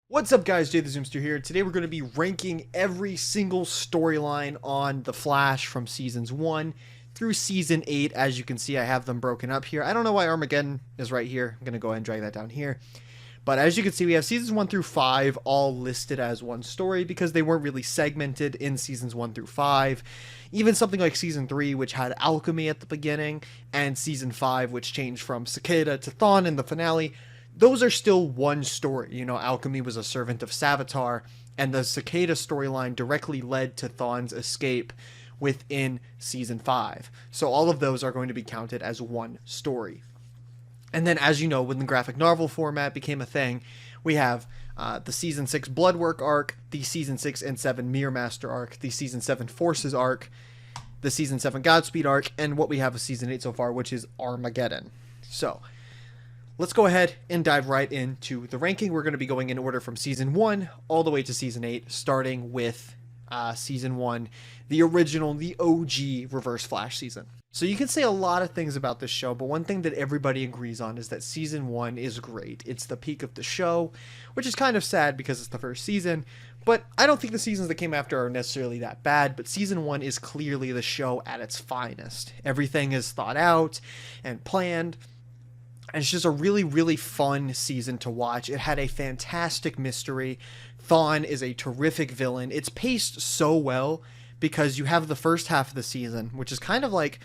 What's up, guys? JayTheZoomster here. Today we're going to be ranking every single storyline on The Flash from seasons 1 through season 8. As you can see, I have them broken up here. I don't know why Armageddon is right here. I'm going to go ahead and drag that down here. But as you can see, we have seasons 1 through 5 all listed as one story because they weren't really segmented in seasons 1 through 5. Even something like season 3, which had alchemy at the beginning, and season 5, which changed from Cicada to Thawne in the finale, those are still one story. You know, alchemy was a servant of Savitar, and the Cicada storyline directly led to Thawne's escape within season 5. So all of those are going to be counted as one story. And then, as you know, when the graphic novel format became a thing, we have the season 6 Bloodwork arc, the season 6 and 7 Mirror Master arc, the season 7 Forces arc, the season 7 Godspeed arc, and what we have of season 8 so far, which is Armageddon. So let's go ahead and dive right into the ranking. We're going to be going in order from season 1 all the way to season 8, starting with season 1, the original, the OG Reverse Flash season. So you can say a lot of things about this show, but one thing that everybody agrees on is that season 1 is great. It's the peak of the show, which is kind of sad because it's the first season, but I don't think the seasons that came after are necessarily that bad, but season 1 is clearly the show at its finest. Everything is thought out and planned, and it's just a really, really fun season to watch. It had a fantastic mystery. Thawne is a terrific villain. It's paced so well because you have the first half of the season, which is kind of like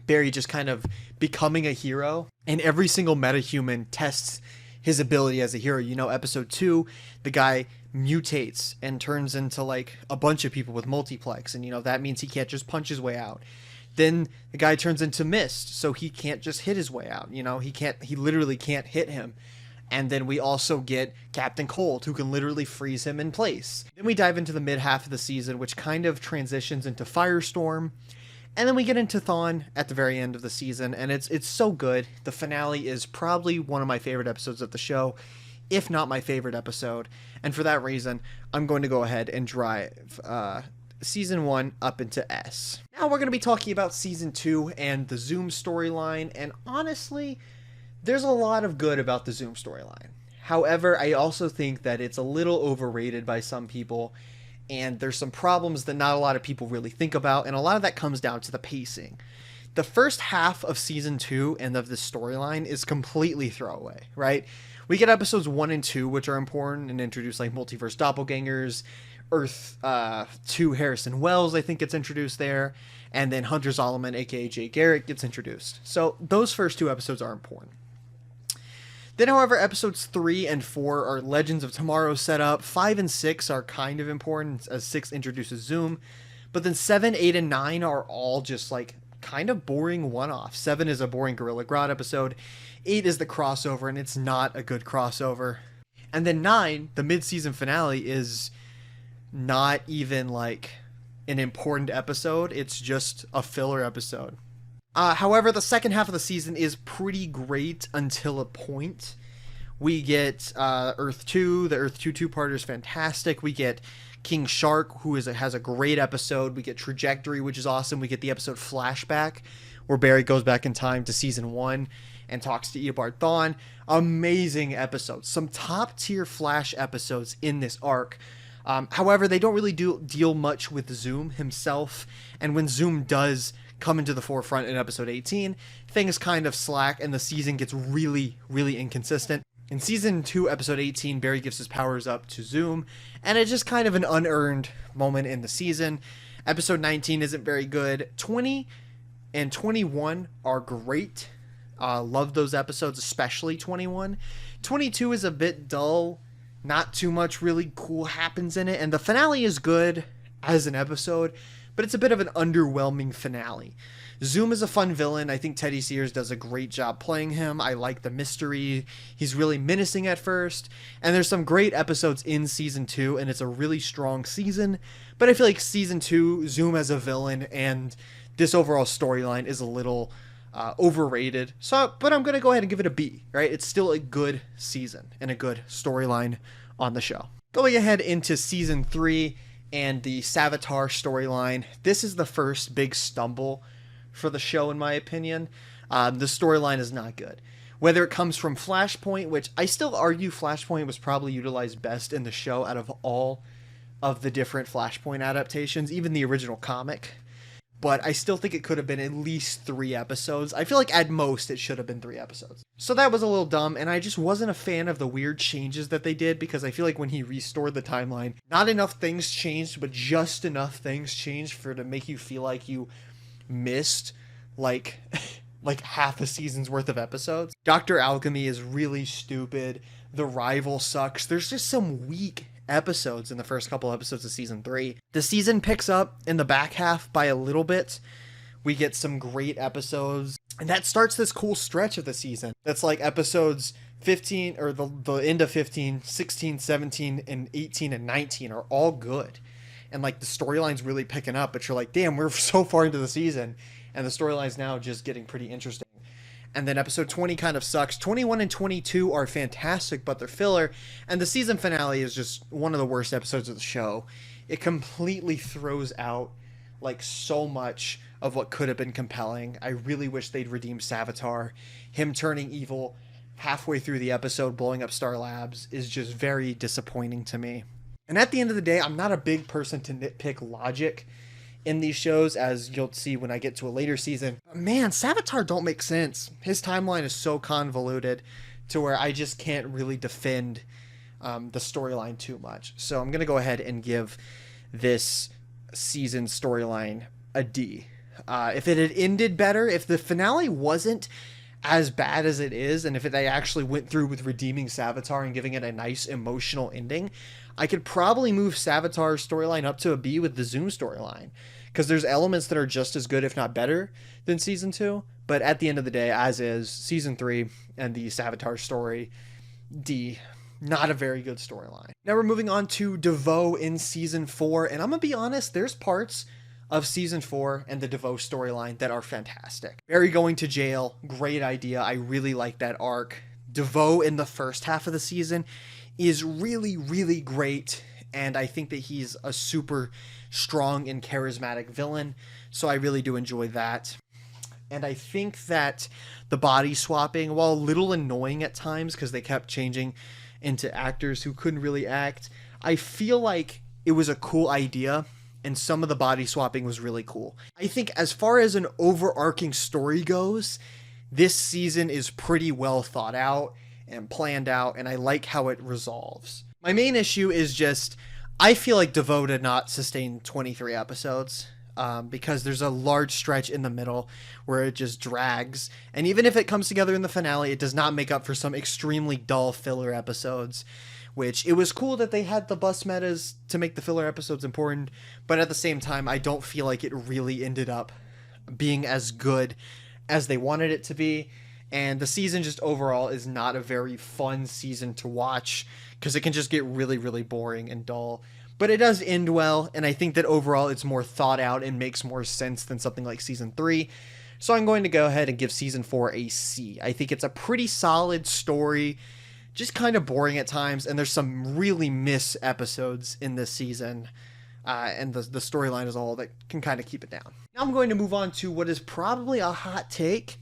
Barry just kind of becoming a hero, and every single metahuman tests his ability as a hero. You know, episode 2, the guy mutates and turns into like a bunch of people with multiplex, and you know that means he can't just punch his way out. Then the guy turns into Mist, so he can't just hit his way out. You know, he literally can't hit him. And then we also get Captain Cold, who can literally freeze him in place. Then we dive into the mid half of the season, which kind of transitions into Firestorm. And then we get into Thawne at the very end of the season, and it's so good. The finale is probably one of my favorite episodes of the show, if not my favorite episode. And for that reason, I'm going to go ahead and drive season 1 up into S. Now we're going to be talking about season 2 and the Zoom storyline, and honestly, there's a lot of good about the Zoom storyline. However, I also think that it's a little overrated by some people, and there's some problems that not a lot of people really think about, and a lot of that comes down to the pacing. The first half of season 2 and of this storyline is completely throwaway, right? We get episodes 1 and 2, which are important and introduce like multiverse doppelgangers. Earth 2 Harrison Wells, I think, gets introduced there, and then Hunter Zolomon, aka Jay Garrick, gets introduced. So those first 2 episodes are important. Then, however, episodes 3 and 4 are Legends of Tomorrow setup. 5 and 6 are kind of important, as 6 introduces Zoom. But then 7, 8, and 9 are all just like kind of boring one-offs. 7 is a boring Gorilla Grodd episode. 8 is the crossover, and it's not a good crossover. And then 9, the mid-season finale, is not even like an important episode. It's just a filler episode. However, the second half of the season is pretty great until a point. We get Earth 2. The Earth 2 two-parter is fantastic. We get King Shark, who has a great episode. We get Trajectory, which is awesome. We get the episode Flashback, where Barry goes back in time to season 1 and talks to Eobard Thawne. Amazing episodes. Some top-tier Flash episodes in this arc. However, they don't really deal much with Zoom himself, and when Zoom does come into the forefront in episode 18, things kind of slack and the season gets really, really inconsistent. In season 2, episode 18, Barry gives his powers up to Zoom, and it's just kind of an unearned moment in the season. Episode 19 isn't very good. 20 and 21 are great. Love those episodes, especially 21. 22 is a bit dull. Not too much really cool happens in it, and the finale is good as an episode, but it's a bit of an underwhelming finale. Zoom is a fun villain. I think Teddy Sears does a great job playing him. I like the mystery. He's really menacing at first, and there's some great episodes in season 2, and it's a really strong season, but I feel like season 2, Zoom as a villain, and this overall storyline is a little overrated. But I'm going to go ahead and give it a B, right? It's still a good season and a good storyline on the show. Going ahead into season 3 and the Savitar storyline. This is the first big stumble for the show, in my opinion. The storyline is not good. Whether it comes from Flashpoint, which I still argue Flashpoint was probably utilized best in the show out of all of the different Flashpoint adaptations, even the original comic. But I still think it could have been at least 3 episodes. I feel like at most it should have been 3 episodes. So that was a little dumb, and I just wasn't a fan of the weird changes that they did, because I feel like when he restored the timeline, not enough things changed, but just enough things changed for to make you feel like you missed like half a season's worth of episodes. Dr. Alchemy is really stupid. The Rival sucks. There's just some weak episodes in the first couple episodes of season 3. The season picks up in the back half by a little bit. We get some great episodes, and that starts this cool stretch of the season. That's like episodes 15, or the end of 15, 16, 17, and 18 and 19 are all good. And like the storyline's really picking up, but you're like, damn, we're so far into the season, and the storyline's now just getting pretty interesting. And then episode 20 kind of sucks. 21 and 22 are fantastic, but they're filler. And the season finale is just one of the worst episodes of the show. It completely throws out like so much of what could have been compelling. I really wish they'd redeem Savitar. Him turning evil halfway through the episode, blowing up Star Labs, is just very disappointing to me. And at the end of the day, I'm not a big person to nitpick logic in these shows, as you'll see when I get to a later season. Man, Savitar don't make sense. His timeline is so convoluted to where I just can't really defend the storyline too much. So I'm going to go ahead and give this season storyline a D. If it had ended better, if the finale wasn't as bad as it is, and if they actually went through with redeeming Savitar and giving it a nice emotional ending, I could probably move Savitar's storyline up to a B with the Zoom storyline, because there's elements that are just as good, if not better, than season 2. But at the end of the day, as is season 3 and the Savitar story, D. Not a very good storyline. Now we're moving on to Devoe in season 4, and I'm gonna be honest, there's parts of season 4 and the Devoe storyline that are fantastic. Barry going to jail, great idea. I really like that arc. Devoe in the first half of the season is really, really great, and I think that he's a super strong and charismatic villain, so I really do enjoy that. And I think that the body swapping, while a little annoying at times because they kept changing into actors who couldn't really act, I feel like it was a cool idea, and some of the body swapping was really cool. I think as far as an overarching story goes, this season is pretty well thought out and planned out, and I like how it resolves. My main issue is just, I feel like Devoe did not sustain 23 episodes, because there's a large stretch in the middle where it just drags, and even if it comes together in the finale, it does not make up for some extremely dull filler episodes, which it was cool that they had the bus metas to make the filler episodes important, but at the same time, I don't feel like it really ended up being as good as they wanted it to be. And the season just overall is not a very fun season to watch, because it can just get really, really boring and dull. But it does end well, and I think that overall it's more thought out and makes more sense than something like season 3. So I'm going to go ahead and give season 4 a C. I think it's a pretty solid story, just kind of boring at times, and there's some really miss episodes in this season. And the storyline is all that can kind of keep it down. Now I'm going to move on to what is probably a hot take.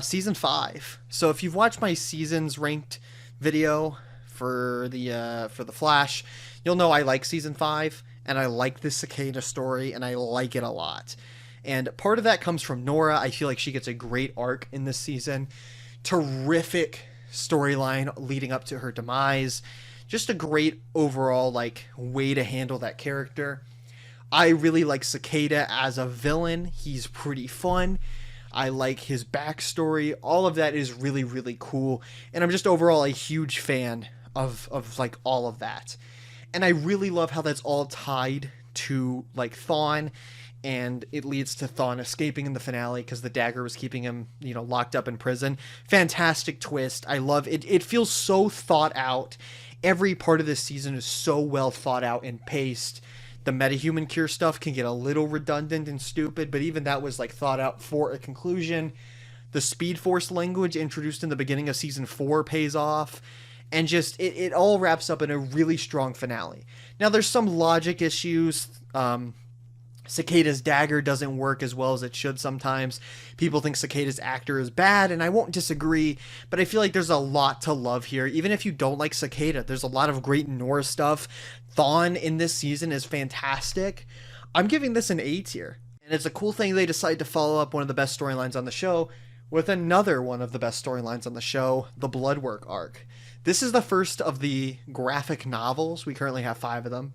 Season 5. So if you've watched my seasons ranked video for the Flash, you'll know I like season 5, and I like this Cicada story, and I like it a lot. And part of that comes from Nora. I feel like she gets a great arc in this season. Terrific storyline leading up to her demise. Just a great overall like way to handle that character. I really like Cicada as a villain. He's pretty fun. I like his backstory. All of that is really, really cool. And I'm just overall a huge fan of like all of that. And I really love how that's all tied to like Thawne, and it leads to Thawne escaping in the finale because the dagger was keeping him, locked up in prison. Fantastic twist. I love it. It feels so thought out. Every part of this season is so well thought out and paced. The metahuman cure stuff can get a little redundant and stupid, but even that was like thought out for a conclusion. The Speed Force language introduced in the beginning of season 4 pays off, and just it all wraps up in a really strong finale. Now there's some logic issues Cicada's dagger doesn't work as well as it should sometimes. People think Cicada's actor is bad, and I won't disagree, but I feel like there's a lot to love here. Even if you don't like Cicada, there's a lot of great Nora stuff. Thawne in this season is fantastic. I'm giving this an A tier. And it's a cool thing they decided to follow up one of the best storylines on the show with another one of the best storylines on the show, the Bloodwork arc. This is the first of the graphic novels. We currently have 5 of them.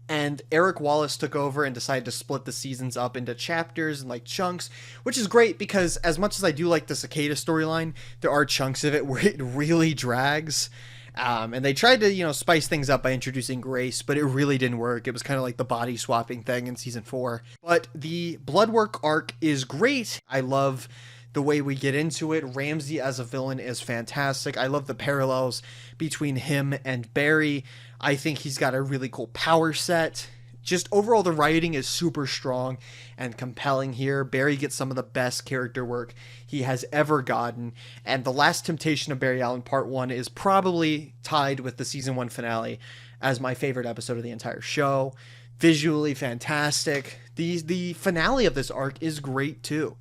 And Eric Wallace took over and decided to split the seasons up into chapters and like chunks, which is great because as much as I do like the Cicada storyline, there are chunks of it where it really drags. And they tried to, spice things up by introducing Grace, but it really didn't work. It was kind of like the body swapping thing in season 4. But the Bloodwork arc is great. I love the way we get into it. Ramsey as a villain is fantastic. I love the parallels between him and Barry. I think he's got a really cool power set. Just overall, the writing is super strong and compelling here. Barry gets some of the best character work he has ever gotten. And The Last Temptation of Barry Allen Part 1 is probably tied with the Season 1 finale as my favorite episode of the entire show. Visually fantastic. The finale of this arc is great too.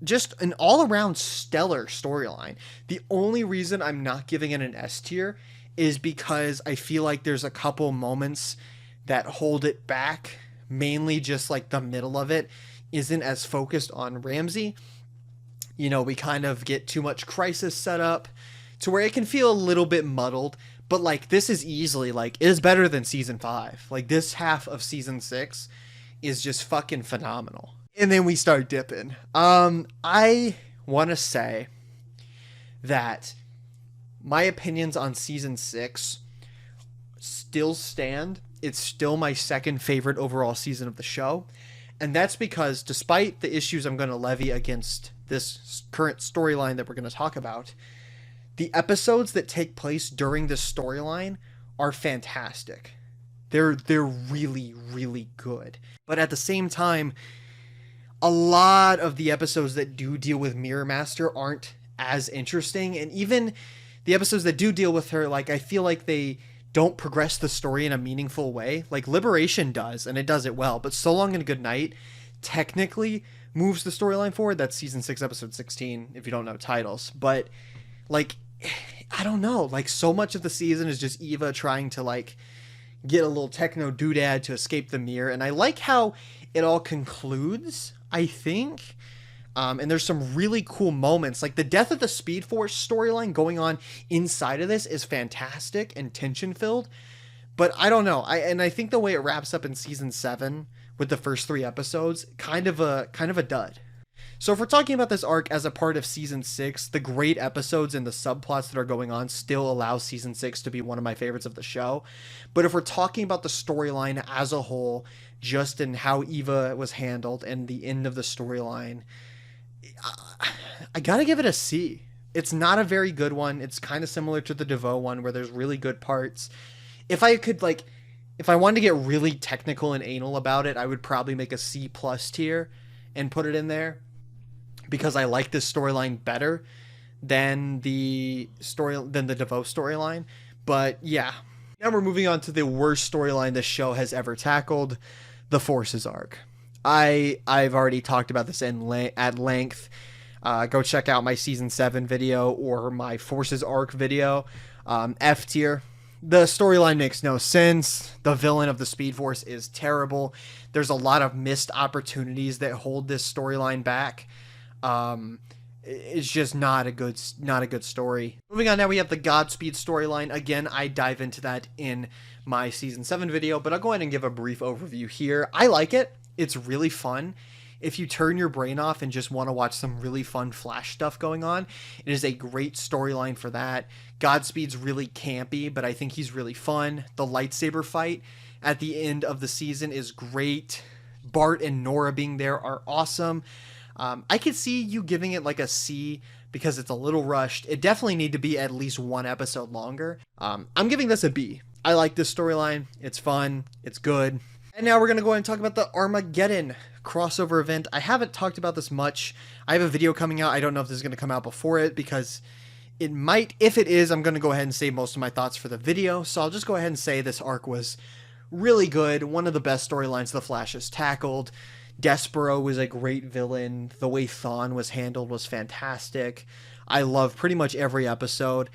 Just an all-around stellar storyline. The only reason I'm not giving it an S tier is because I feel like there's a couple moments that hold it back. Mainly just like the middle of it isn't as focused on Ramsey. We kind of get too much crisis set up to where it can feel a little bit muddled. But like this is easily it is better than season 5. Like this half of season 6 is just fucking phenomenal. And then we start dipping. I want to say that my opinions on season 6 still stand. It's still my second favorite overall season of the show. And that's because despite the issues I'm going to levy against this current storyline that we're going to talk about, the episodes that take place during this storyline are fantastic. They're really, really good. But at the same time, a lot of the episodes that do deal with Mirror Master aren't as interesting. And even the episodes that do deal with her, I feel like they don't progress the story in a meaningful way. Like Liberation does, and it does it well. But So Long and Good Night technically moves the storyline forward. That's season 6, episode 16, if you don't know titles. But, I don't know. So much of the season is just Eva trying to, get a little techno doodad to escape the mirror. And I like how it all concludes, I think. And there's some really cool moments. Like the death of the Speed Force storyline going on inside of this is fantastic and tension filled. But I don't know. I think the way it wraps up in season 7 with the first 3 episodes, kind of a dud. So if we're talking about this arc as a part of season 6, the great episodes and the subplots that are going on still allow season 6 to be one of my favorites of the show. But if we're talking about the storyline as a whole, just in how Eva was handled and the end of the storyline, I gotta give it a C. It's not a very good one. It's kind of similar to the Devoe one where there's really good parts. If I could if I wanted to get really technical and anal about it, I would probably make a C+ tier and put it in there because I like this storyline better than the Devoe storyline. But yeah, now we're moving on to the worst storyline this show has ever tackled, the Forces arc. I've already talked about this at length. Go check out my season 7 video or my Forces arc video. F tier. The storyline makes no sense. The villain of the Speed Force is terrible. There's a lot of missed opportunities that hold this storyline back. It's just not a good story. Moving on, now we have the Godspeed storyline. Again, I dive into that in my season 7 video, but I'll go ahead and give a brief overview here. I like it. It's really fun. If you turn your brain off and just want to watch some really fun Flash stuff going on, it is a great storyline for that. Godspeed's really campy, but I think he's really fun. The lightsaber fight at the end of the season is great. Bart and Nora being there are awesome. I could see you giving it a C because it's a little rushed. It definitely need to be at least 1 episode longer. I'm giving this a B. I like this storyline. It's fun. It's good. And now we're going to go ahead and talk about the Armageddon crossover event. I haven't talked about this much. I have a video coming out. I don't know if this is going to come out before it because it might. If it is, I'm going to go ahead and save most of my thoughts for the video. So I'll just go ahead and say this arc was really good. One of the best storylines the Flash has tackled. Despero was a great villain. The way Thawne was handled was fantastic. I love pretty much every episode.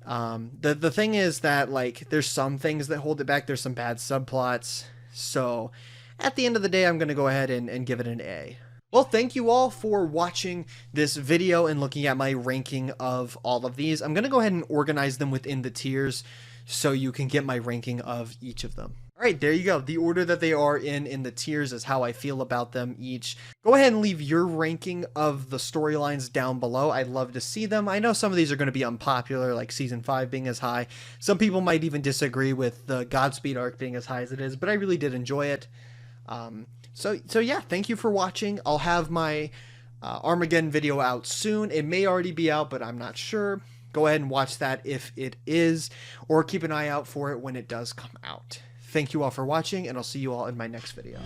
The thing is that, like, there's some things that hold it back. There's some bad subplots. So at the end of the day, I'm going to go ahead and give it an A. Well, thank you all for watching this video and looking at my ranking of all of these. I'm going to go ahead and organize them within the tiers so you can get my ranking of each of them. All right, there you go. The order that they are in the tiers is how I feel about them each. Go ahead and leave your ranking of the storylines down below. I'd love to see them. I know some of these are going to be unpopular, like season 5 being as high. Some people might even disagree with the Godspeed arc being as high as it is, but I really did enjoy it. So yeah, thank you for watching. I'll have my Armageddon video out soon. It may already be out, but I'm not sure. Go ahead and watch that if it is, or keep an eye out for it when it does come out. Thank you all for watching, and I'll see you all in my next video.